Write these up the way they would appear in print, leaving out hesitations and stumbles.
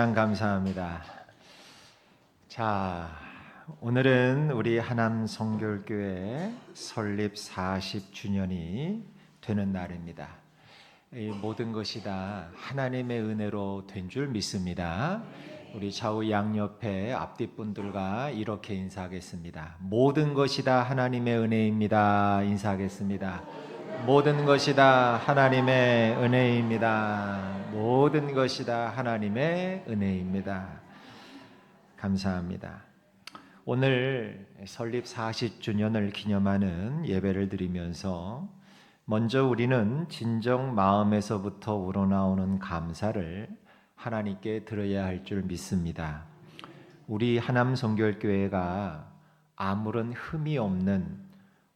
감사합니다. 자, 오늘은 우리 하남 성결교회 설립 40주년이 되는 날입니다. 이 모든 것이 다 하나님의 은혜로 된 줄 믿습니다. 우리 좌우 양옆에 앞뒷분들과 이렇게 인사하겠습니다. 모든 것이 다 하나님의 은혜입니다. 인사하겠습니다. 모든 것이 다 하나님의 은혜입니다. 모든 것이 다 하나님의 은혜입니다. 감사합니다. 오늘 설립 40주년을 기념하는 예배를 드리면서 먼저 우리는 진정 마음에서부터 우러나오는 감사를 하나님께 드려야 할 줄 믿습니다. 우리 하남 성결교회가 아무런 흠이 없는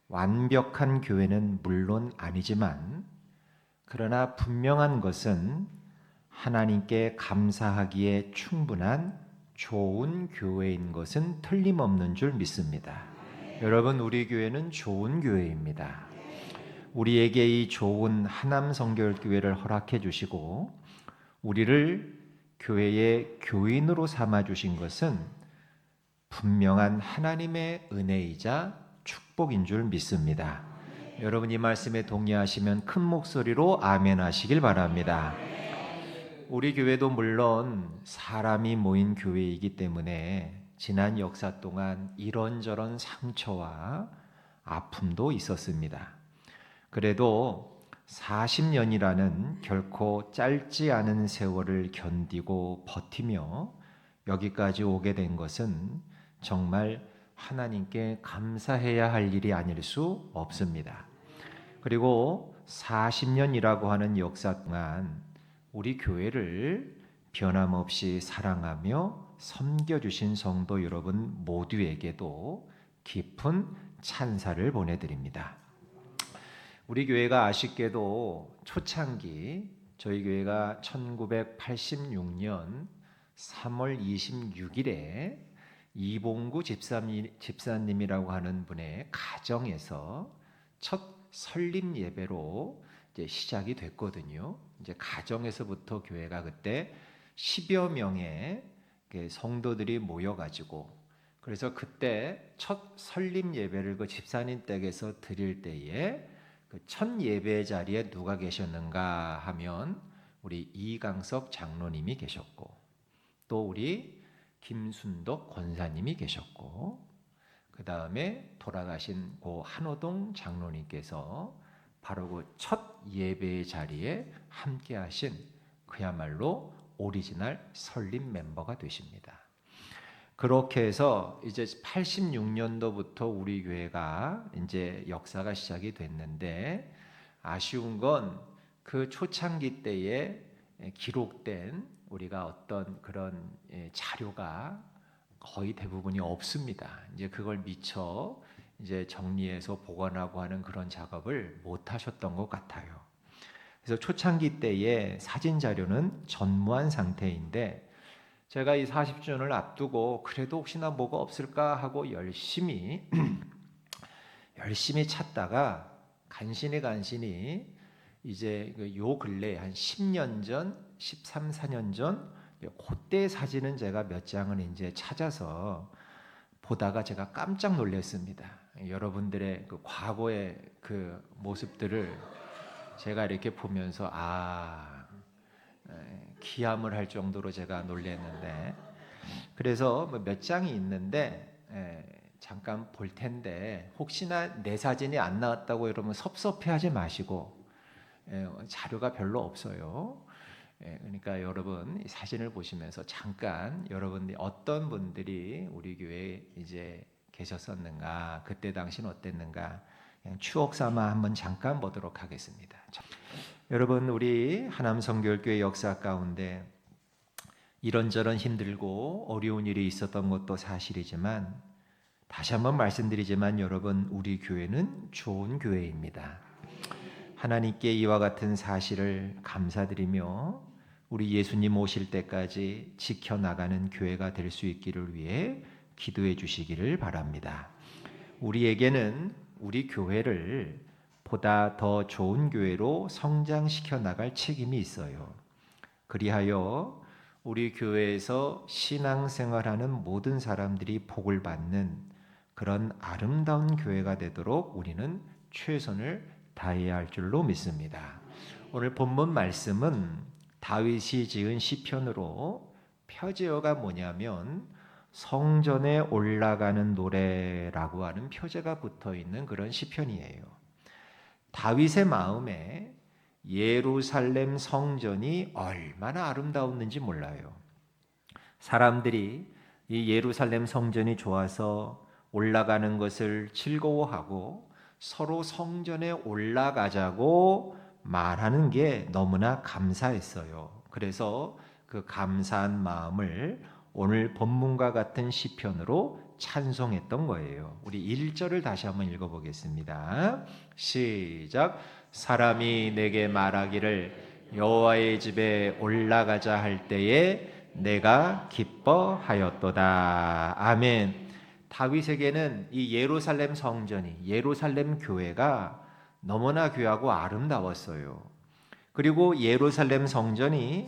완벽한 교회는 물론 아니지만, 그러나 분명한 것은 하나님께 감사하기에 충분한 좋은 교회인 것은 틀림없는 줄 믿습니다. 여러분, 우리 교회는 좋은 교회입니다. 우리에게 이 좋은 하남 성결교회를 허락해 주시고 우리를 교회의 교인으로 삼아 주신 것은 분명한 하나님의 은혜이자 축복인 줄 믿습니다. 여러분, 이 말씀에 동의하시면 큰 목소리로 아멘 하시길 바랍니다. 우리 교회도 물론 사람이 모인 교회이기 때문에 지난 역사 동안 이런저런 상처와 아픔도 있었습니다. 그래도 40년이라는 결코 짧지 않은 세월을 견디고 버티며 여기까지 오게 된 것은 정말 하나님께 감사해야 할 일이 아닐 수 없습니다. 그리고 40년이라고 하는 역사 동안 우리 교회를 변함없이 사랑하며 섬겨주신 성도 여러분 모두에게도 깊은 찬사를 보내드립니다. 우리 교회가 아쉽게도 초창기 저희 교회가 1986년 3월 26일에 이봉구 집사님이라고 하는 분의 가정에서 첫 설립 예배로 이제 시작이 됐거든요. 이제 가정에서부터 교회가 그때 10여 명의 성도들이 모여가지고, 그래서 그때 첫 설립 예배를 그 집사님 댁에서 드릴 때에 그 첫 예배 자리에 누가 계셨는가 하면 우리 이강석 장로님이 계셨고, 또 우리 김순덕 권사님이 계셨고, 그 다음에 돌아가신 고 한호동 장로님께서 바로 그 첫 예배의 자리에 함께 하신 그야말로 오리지널 설립 멤버가 되십니다. 그렇게 해서 이제 86년도부터 우리 교회가 이제 역사가 시작이 됐는데, 아쉬운 건 그 초창기 때에 기록된 우리가 어떤 그런 자료가 거의 대부분이 없습니다. 이제 그걸 미처 이제 정리해서 보관하고 하는 그런 작업을 못 하셨던 것 같아요. 그래서 초창기 때의 사진 자료는 전무한 상태인데, 제가 이 40주년을 앞두고 그래도 혹시나 뭐가 없을까 하고 열심히 찾다가 간신히 이제 요 근래 한 10년 전, 13, 14년 전 그때 사진은 제가 몇 장을 이제 찾아서 보다가 제가 깜짝 놀랐습니다. 여러분들의 그 과거의 그 모습들을 제가 이렇게 보면서 기함을 할 정도로 제가 놀랐는데, 그래서 몇 장이 있는데 잠깐 볼 텐데, 혹시나 내 사진이 안 나왔다고 여러분 섭섭해하지 마시고, 자료가 별로 없어요. 그러니까 여러분 이 사진을 보시면서 잠깐 여러분들이 어떤 분들이 우리 교회에 이제 계셨었는가, 그때 당시는 어땠는가, 그냥 추억 삼아 한번 잠깐 보도록 하겠습니다. 여러분, 우리 하남 성결교회 역사 가운데 이런저런 힘들고 어려운 일이 있었던 것도 사실이지만, 다시 한번 말씀드리지만 여러분, 우리 교회는 좋은 교회입니다. 하나님께 이와 같은 사실을 감사드리며 우리 예수님 오실 때까지 지켜나가는 교회가 될 수 있기를 위해 기도해 주시기를 바랍니다. 우리에게는 우리 교회를 보다 더 좋은 교회로 성장시켜 나갈 책임이 있어요. 그리하여 우리 교회에서 신앙생활하는 모든 사람들이 복을 받는 그런 아름다운 교회가 되도록 우리는 최선을 다해야 할 줄로 믿습니다. 오늘 본문 말씀은 다윗이 지은 시편으로 표제어가 뭐냐면 성전에 올라가는 노래라고 하는 표제가 붙어 있는 그런 시편이에요. 다윗의 마음에 예루살렘 성전이 얼마나 아름다웠는지 몰라요. 사람들이 이 예루살렘 성전이 좋아서 올라가는 것을 즐거워하고 서로 성전에 올라가자고 말하는 게 너무나 감사했어요. 그래서 그 감사한 마음을 오늘 본문과 같은 시편으로 찬송했던 거예요. 우리 1절을 다시 한번 읽어보겠습니다. 시작. 사람이 내게 말하기를 여호와의 집에 올라가자 할 때에 내가 기뻐하였도다. 아멘. 다윗에게는 이 예루살렘 성전이, 예루살렘 교회가 너무나 귀하고 아름다웠어요. 그리고 예루살렘 성전이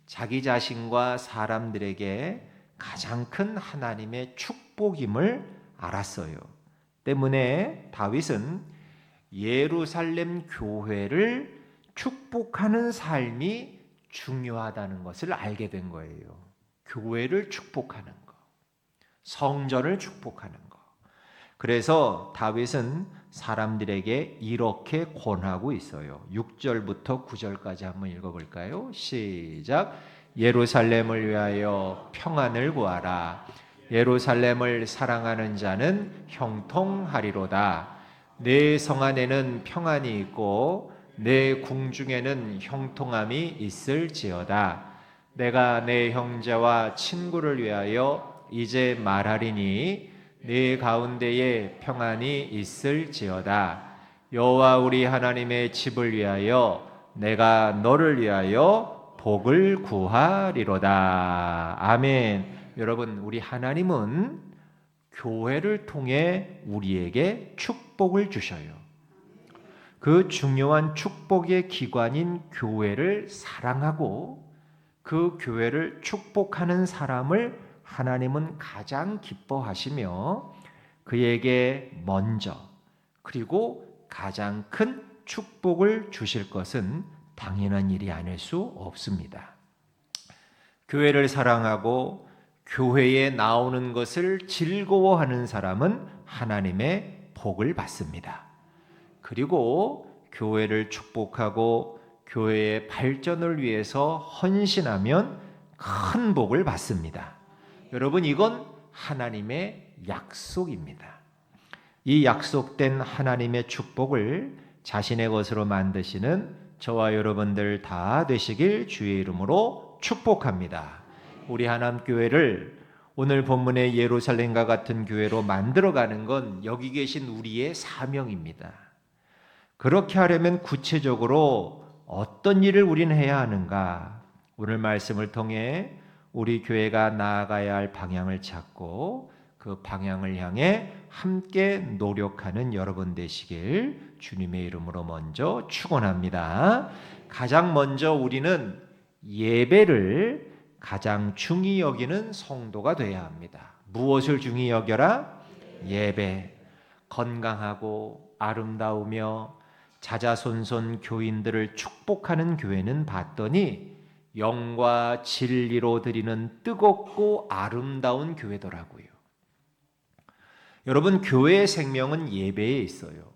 자기 자신과 사람들에게 가장 큰 하나님의 축복임을 알았어요. 때문에 다윗은 예루살렘 교회를 축복하는 삶이 중요하다는 것을 알게 된 거예요. 교회를 축복하는 거, 성전을 축복하는 거. 그래서 다윗은 사람들에게 이렇게 권하고 있어요. 6절부터 9절까지 한번 읽어볼까요? 시작. 예루살렘을 위하여 평안을 구하라. 예루살렘을 사랑하는 자는 형통하리로다. 내 성 안에는 평안이 있고 내 궁중에는 형통함이 있을지어다. 내가 내 형제와 친구를 위하여 이제 말하리니 네 가운데에 평안이 있을지어다. 여호와 우리 하나님의 집을 위하여 내가 너를 위하여 복을 구하리로다. 아멘. 여러분, 우리 하나님은 교회를 통해 우리에게 축복을 주셔요. 그 중요한 축복의 기관인 교회를 사랑하고 그 교회를 축복하는 사람을 하나님은 가장 기뻐하시며 그에게 먼저 그리고 가장 큰 축복을 주실 것은 당연한 일이 아닐 수 없습니다. 교회를 사랑하고 교회에 나오는 것을 즐거워하는 사람은 하나님의 복을 받습니다. 그리고 교회를 축복하고 교회의 발전을 위해서 헌신하면 큰 복을 받습니다. 여러분, 이건 하나님의 약속입니다. 이 약속된 하나님의 축복을 자신의 것으로 만드시는 저와 여러분들 다 되시길 주의 이름으로 축복합니다. 우리 하남교회를 오늘 본문의 예루살렘과 같은 교회로 만들어가는 건 여기 계신 우리의 사명입니다. 그렇게 하려면 구체적으로 어떤 일을 우리는 해야 하는가? 오늘 말씀을 통해 우리 교회가 나아가야 할 방향을 찾고 그 방향을 향해 함께 노력하는 여러분 되시길 주님의 이름으로 먼저 축원합니다. 가장 먼저 우리는 예배를 가장 중히 여기는 성도가 되어야 합니다. 무엇을 중히 여겨라? 예배. 건강하고 아름다우며 자자손손 교인들을 축복하는 교회는 봤더니 영과 진리로 드리는 뜨겁고 아름다운 교회더라고요. 여러분, 교회의 생명은 예배에 있어요.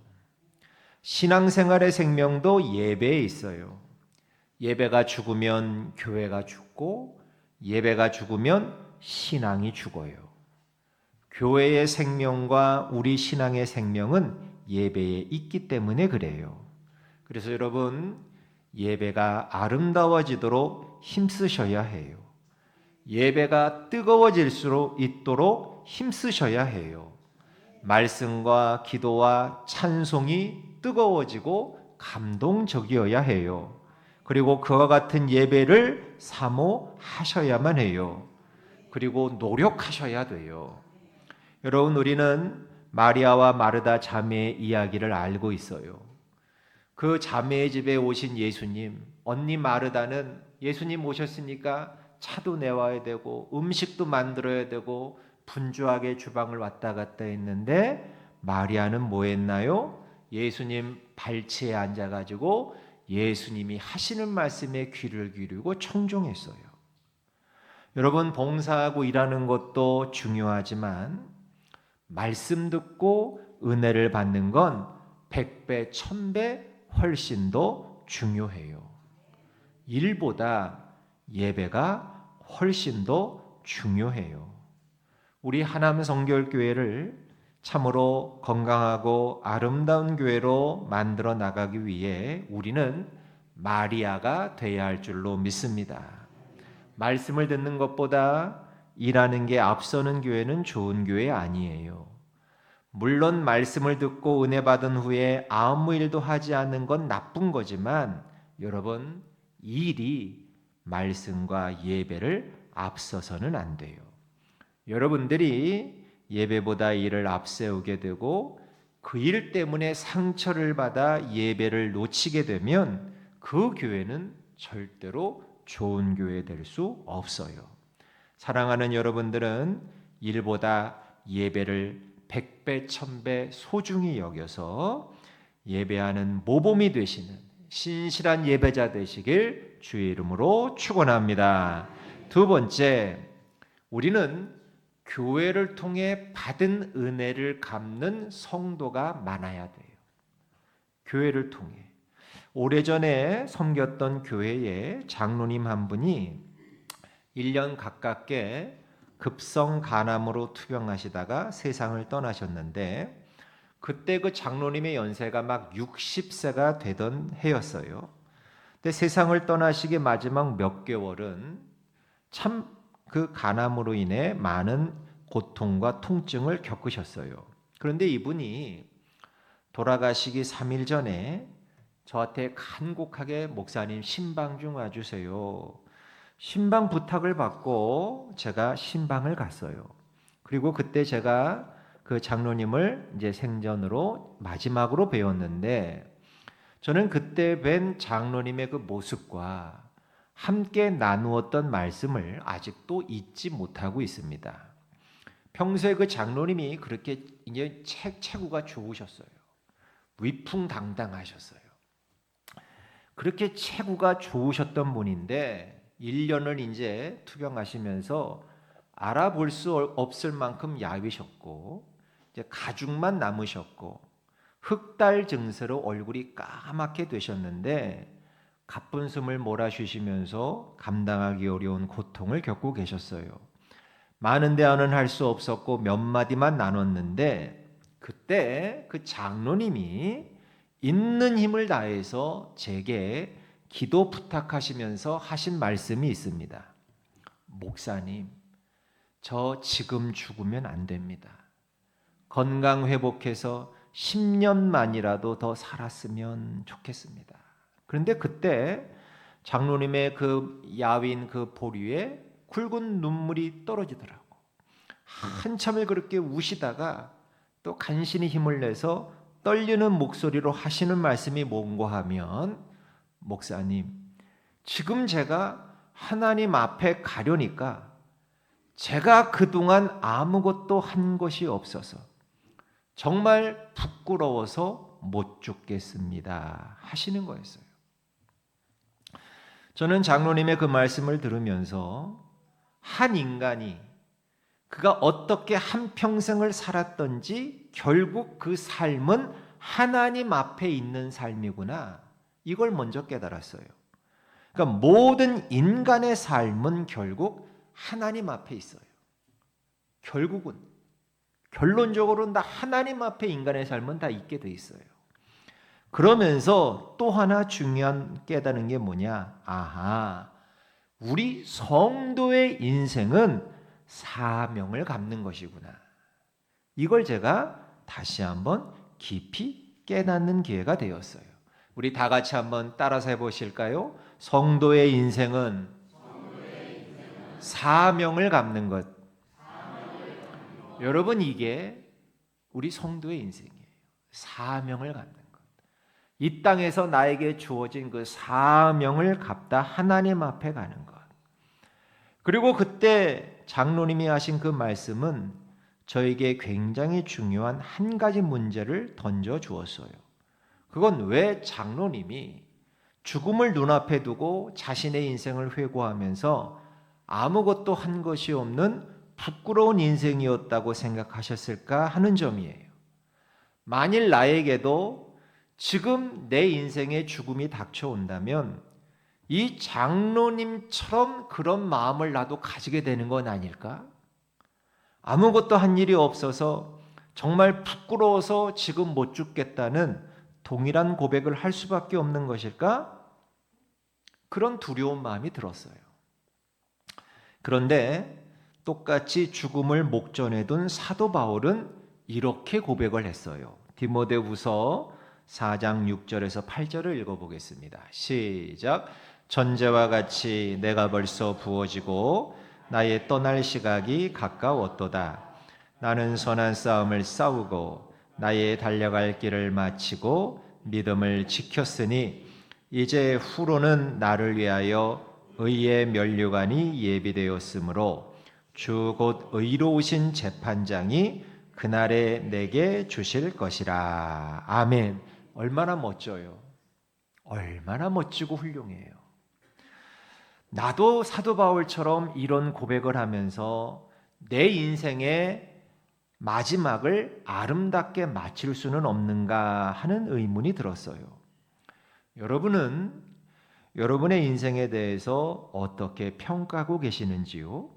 신앙생활의 생명도 예배에 있어요. 예배가 죽으면 교회가 죽고 예배가 죽으면 신앙이 죽어요. 교회의 생명과 우리 신앙의 생명은 예배에 있기 때문에 그래요. 그래서 여러분, 예배가 아름다워지도록 힘쓰셔야 해요. 예배가 뜨거워질 수 있도록 힘쓰셔야 해요. 말씀과 기도와 찬송이 뜨거워지고 감동적이어야 해요. 그리고 그와 같은 예배를 사모하셔야만 해요. 그리고 노력하셔야 돼요. 여러분, 우리는 마리아와 마르다 자매의 이야기를 알고 있어요. 그 자매의 집에 오신 예수님, 언니 마르다는 예수님 오셨으니까 차도 내와야 되고 음식도 만들어야 되고 분주하게 주방을 왔다 갔다 했는데 마리아는 뭐 했나요? 예수님 발치에 앉아가지고 예수님이 하시는 말씀에 귀를 기울이고 청종했어요. 여러분, 봉사하고 일하는 것도 중요하지만 말씀 듣고 은혜를 받는 건 100배, 1000배 훨씬 더 중요해요. 일보다 예배가 훨씬 더 중요해요. 우리 하남 성결교회를 참으로 건강하고 아름다운 교회로 만들어 나가기 위해 우리는 마리아가 되어야 할 줄로 믿습니다. 말씀을 듣는 것보다 일하는 게 앞서는 교회는 좋은 교회 아니에요. 물론 말씀을 듣고 은혜 받은 후에 아무 일도 하지 않는 건 나쁜 거지만 여러분, 일이 말씀과 예배를 앞서서는 안 돼요. 여러분들이 예배보다 일을 앞세우게 되고 그 일 때문에 상처를 받아 예배를 놓치게 되면 그 교회는 절대로 좋은 교회 될 수 없어요. 사랑하는 여러분들은 일보다 예배를 100배, 1000배 소중히 여겨서 예배하는 모범이 되시는 신실한 예배자 되시길 주의 이름으로 축원합니다. 두 번째, 우리는 교회를 통해 받은 은혜를 갚는 성도가 많아야 돼요. 교회를 통해. 오래전에 섬겼던 교회에 장로님 한 분이 1년 가깝게 급성 간암으로 투병하시다가 세상을 떠나셨는데 그때 그 장로님의 연세가 막 60세가 되던 해였어요. 근데 세상을 떠나시기 마지막 몇 개월은 참 그 간암으로 인해 많은 고통과 통증을 겪으셨어요. 그런데 이분이 돌아가시기 3일 전에 저한테 간곡하게 목사님 신방 좀 와주세요. 신방 부탁을 받고 제가 신방을 갔어요. 그리고 그때 제가 그 장로님을 이제 생전으로 마지막으로 배웠는데 저는 그때 뵌 장로님의 그 모습과 함께 나누었던 말씀을 아직도 잊지 못하고 있습니다. 평소에 그 장로님이 그렇게 이제 체구가 좋으셨어요. 위풍당당하셨어요. 그렇게 체구가 좋으셨던 분인데 1년을 이제 투병하시면서 알아볼 수 없을 만큼 야위셨고 이제 가죽만 남으셨고 흑달 증세로 얼굴이 까맣게 되셨는데 가쁜 숨을 몰아쉬시면서 감당하기 어려운 고통을 겪고 계셨어요. 많은 대화는 할 수 없었고 몇 마디만 나눴는데 그때 그 장로님이 있는 힘을 다해서 제게 기도 부탁하시면서 하신 말씀이 있습니다. 목사님, 저 지금 죽으면 안 됩니다. 건강 회복해서 10년만이라도 더 살았으면 좋겠습니다. 그런데 그때 장로님의 그 야윈 그 보리에 굵은 눈물이 떨어지더라고. 한참을 그렇게 우시다가 또 간신히 힘을 내서 떨리는 목소리로 하시는 말씀이 뭔고 하면 목사님, 지금 제가 하나님 앞에 가려니까 제가 그동안 아무것도 한 것이 없어서 정말 부끄러워서 못 죽겠습니다 하시는 거였어요. 저는 장로님의 그 말씀을 들으면서 한 인간이 그가 어떻게 한평생을 살았던지 결국 그 삶은 하나님 앞에 있는 삶이구나. 이걸 먼저 깨달았어요. 그러니까 모든 인간의 삶은 결국 하나님 앞에 있어요. 결국은 결론적으로는 다 하나님 앞에 인간의 삶은 다 있게 돼 있어요. 그러면서 또 하나 중요한 깨달은 게 뭐냐? 아하, 우리 성도의 인생은 사명을 갚는 것이구나. 이걸 제가 다시 한번 깊이 깨닫는 기회가 되었어요. 우리 다 같이 한번 따라서 해보실까요? 성도의 인생은 사명을 갚는 것. 여러분, 이게 우리 성도의 인생이에요. 사명을 갚는 것. 이 땅에서 나에게 주어진 그 사명을 갚다 하나님 앞에 가는 것. 그리고 그때 장로님이 하신 그 말씀은 저에게 굉장히 중요한 한 가지 문제를 던져 주었어요. 그건 왜 장로님이 죽음을 눈앞에 두고 자신의 인생을 회고하면서 아무것도 한 것이 없는 부끄러운 인생이었다고 생각하셨을까 하는 점이에요. 만일 나에게도 지금 내 인생에 죽음이 닥쳐온다면 이 장로님처럼 그런 마음을 나도 가지게 되는 건 아닐까? 아무것도 한 일이 없어서 정말 부끄러워서 지금 못 죽겠다는 동일한 고백을 할 수밖에 없는 것일까? 그런 두려운 마음이 들었어요. 그런데 똑같이 죽음을 목전에 둔 사도 바울은 이렇게 고백을 했어요. 디모데후서 4장 6절에서 8절을 읽어보겠습니다. 시작. 전제와 같이 내가 벌써 부어지고 나의 떠날 시각이 가까웠도다. 나는 선한 싸움을 싸우고 나의 달려갈 길을 마치고 믿음을 지켰으니 이제 후로는 나를 위하여 의의 면류관이 예비되었으므로 주 곧 의로우신 재판장이 그날에 내게 주실 것이라. 아멘. 얼마나 멋져요. 얼마나 멋지고 훌륭해요. 나도 사도 바울처럼 이런 고백을 하면서 내 인생의 마지막을 아름답게 마칠 수는 없는가 하는 의문이 들었어요. 여러분은 여러분의 인생에 대해서 어떻게 평가하고 계시는지요?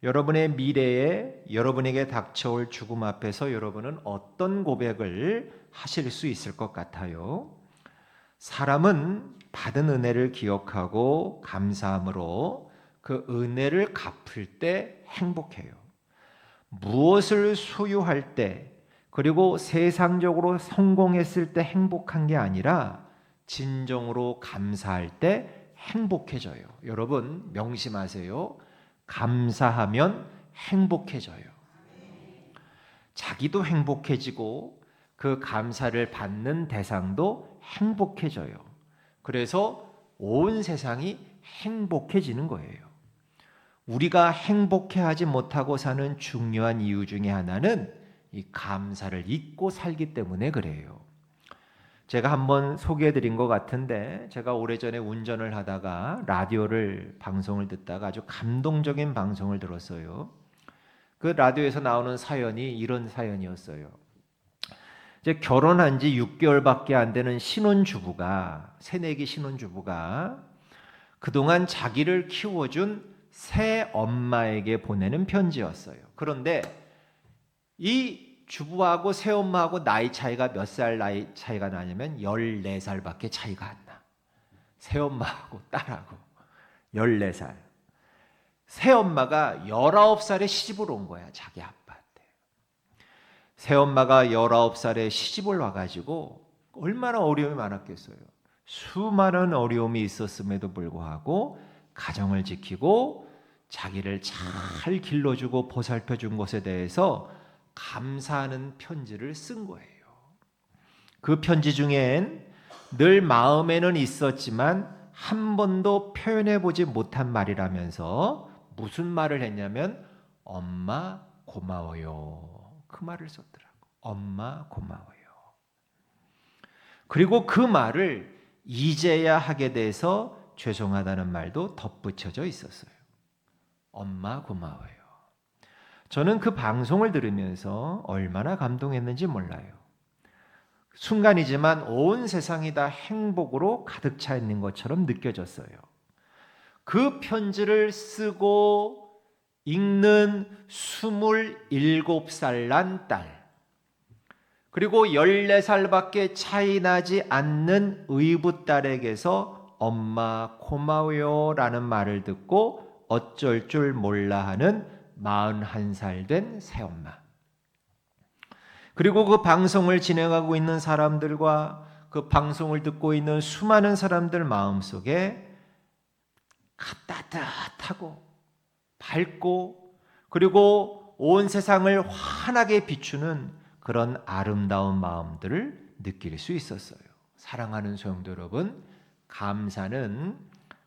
여러분의 미래에 여러분에게 닥쳐올 죽음 앞에서 여러분은 어떤 고백을 하실 수 있을 것 같아요? 사람은 받은 은혜를 기억하고 감사함으로 그 은혜를 갚을 때 행복해요. 무엇을 소유할 때 그리고 세상적으로 성공했을 때 행복한 게 아니라 진정으로 감사할 때 행복해져요. 여러분 명심하세요. 감사하면 행복해져요. 자기도 행복해지고 그 감사를 받는 대상도 행복해져요. 그래서 온 세상이 행복해지는 거예요. 우리가 행복해하지 못하고 사는 중요한 이유 중에 하나는 이 감사를 잊고 살기 때문에 그래요. 제가 한번 소개해드린 것 같은데 제가 오래전에 운전을 하다가 라디오를 방송을 듣다가 아주 감동적인 방송을 들었어요. 그 라디오에서 나오는 사연이 이런 사연이었어요. 이제 결혼한 지 6개월밖에 안 되는 신혼주부가 새내기 신혼주부가 그동안 자기를 키워준 새 엄마에게 보내는 편지였어요. 그런데 이 주부하고 새엄마하고 나이 차이가 몇 살 나이 차이가 나냐면 14살밖에 차이가 안 나. 새엄마하고 딸하고 14살. 새엄마가 19살에 시집을 온 거야. 자기 아빠한테. 새엄마가 19살에 시집을 와가지고 얼마나 어려움이 많았겠어요. 수많은 어려움이 있었음에도 불구하고 가정을 지키고 자기를 잘 길러주고 보살펴준 것에 대해서 감사하는 편지를 쓴 거예요. 그 편지 중엔 늘 마음에는 있었지만 한 번도 표현해보지 못한 말이라면서 무슨 말을 했냐면 엄마 고마워요. 그 말을 썼더라고. 엄마 고마워요. 그리고 그 말을 이제야 하게 돼서 죄송하다는 말도 덧붙여져 있었어요. 엄마 고마워요. 저는 그 방송을 들으면서 얼마나 감동했는지 몰라요. 순간이지만 온 세상이 다 행복으로 가득 차 있는 것처럼 느껴졌어요. 그 편지를 쓰고 읽는 27살 난 딸, 그리고 14살밖에 차이 나지 않는 의붓딸에게서 엄마 고마워요 라는 말을 듣고 어쩔 줄 몰라 하는 41살 된 새엄마. 그리고 그 방송을 진행하고 있는 사람들과 그 방송을 듣고 있는 수많은 사람들 마음속에 따뜻하고 밝고 그리고 온 세상을 환하게 비추는 그런 아름다운 마음들을 느낄 수 있었어요. 사랑하는 성도 여러분, 감사는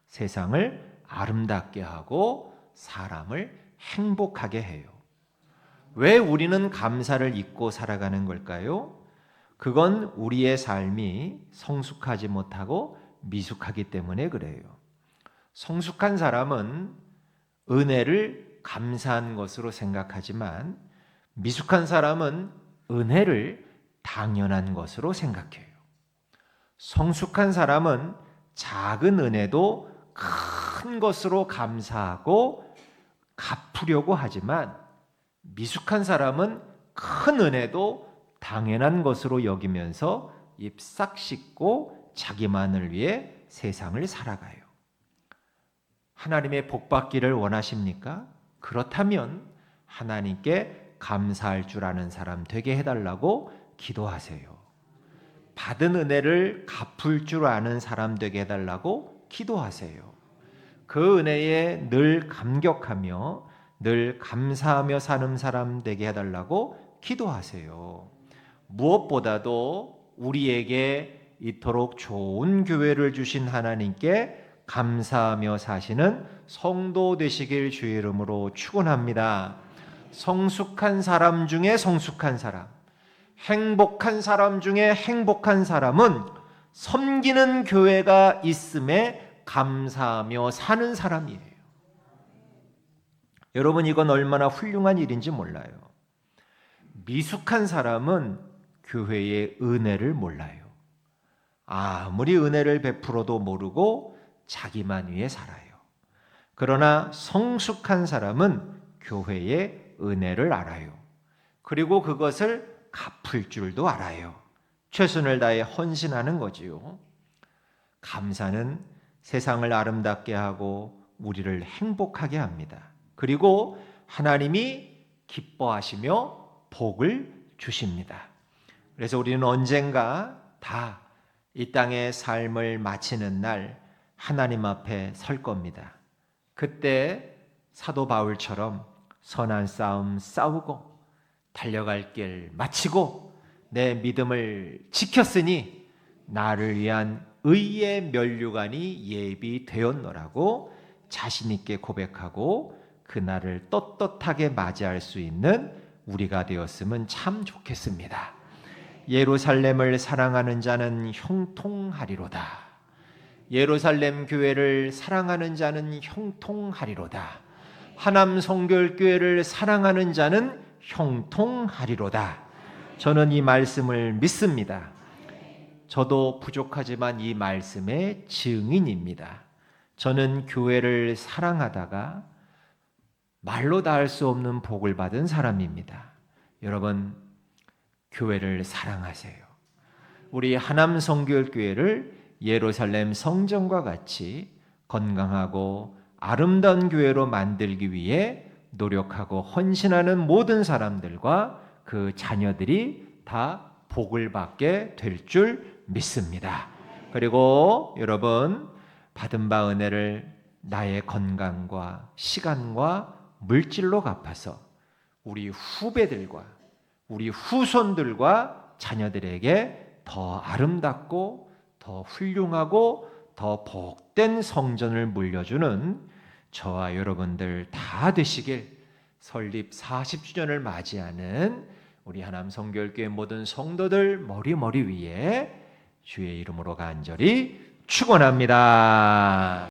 세상을 아름답게 하고 사람을 행복하게 해요. 왜 우리는 감사를 잊고 살아가는 걸까요? 그건 우리의 삶이 성숙하지 못하고 미숙하기 때문에 그래요. 성숙한 사람은 은혜를 감사한 것으로 생각하지만 미숙한 사람은 은혜를 당연한 것으로 생각해요. 성숙한 사람은 작은 은혜도 큰 것으로 감사하고 갚으려고 하지만 미숙한 사람은 큰 은혜도 당연한 것으로 여기면서 입 싹 씻고 자기만을 위해 세상을 살아가요. 하나님의 복 받기를 원하십니까? 그렇다면 하나님께 감사할 줄 아는 사람 되게 해달라고 기도하세요. 받은 은혜를 갚을 줄 아는 사람 되게 해달라고 기도하세요. 그 은혜에 늘 감격하며 늘 감사하며 사는 사람 되게 해달라고 기도하세요. 무엇보다도 우리에게 이토록 좋은 교회를 주신 하나님께 감사하며 사시는 성도 되시길 주의 이름으로 축원합니다. 성숙한 사람 중에 성숙한 사람, 행복한 사람 중에 행복한 사람은 섬기는 교회가 있음에 감사하며 사는 사람이에요. 여러분, 이건 얼마나 훌륭한 일인지 몰라요. 미숙한 사람은 교회의 은혜를 몰라요. 아무리 은혜를 베풀어도 모르고 자기만 위해 살아요. 그러나 성숙한 사람은 교회의 은혜를 알아요. 그리고 그것을 갚을 줄도 알아요. 최선을 다해 헌신하는 거지요. 감사는 세상을 아름답게 하고 우리를 행복하게 합니다. 그리고 하나님이 기뻐하시며 복을 주십니다. 그래서 우리는 언젠가 다 이 땅의 삶을 마치는 날 하나님 앞에 설 겁니다. 그때 사도 바울처럼 선한 싸움 싸우고 달려갈 길 마치고 내 믿음을 지켰으니 나를 위한 의의 면류관이 예비되었노라고 자신 있게 고백하고 그날을 떳떳하게 맞이할 수 있는 우리가 되었으면 참 좋겠습니다. 예루살렘을 사랑하는 자는 형통하리로다. 예루살렘 교회를 사랑하는 자는 형통하리로다. 하남 성결교회를 사랑하는 자는 형통하리로다. 저는 이 말씀을 믿습니다. 저도 부족하지만 이 말씀의 증인입니다. 저는 교회를 사랑하다가 말로 다 할 수 없는 복을 받은 사람입니다. 여러분, 교회를 사랑하세요. 우리 하남 성결교회를 예루살렘 성전과 같이 건강하고 아름다운 교회로 만들기 위해 노력하고 헌신하는 모든 사람들과 그 자녀들이 다 복을 받게 될 줄 믿습니다. 그리고 여러분, 받은 바 은혜를 나의 건강과 시간과 물질로 갚아서 우리 후배들과 우리 후손들과 자녀들에게 더 아름답고 더 훌륭하고 더 복된 성전을 물려주는 저와 여러분들 다 되시길 설립 40주년을 맞이하는 우리 하남 성결교회 모든 성도들 머리 위에 주의 이름으로 간절히 축원합니다.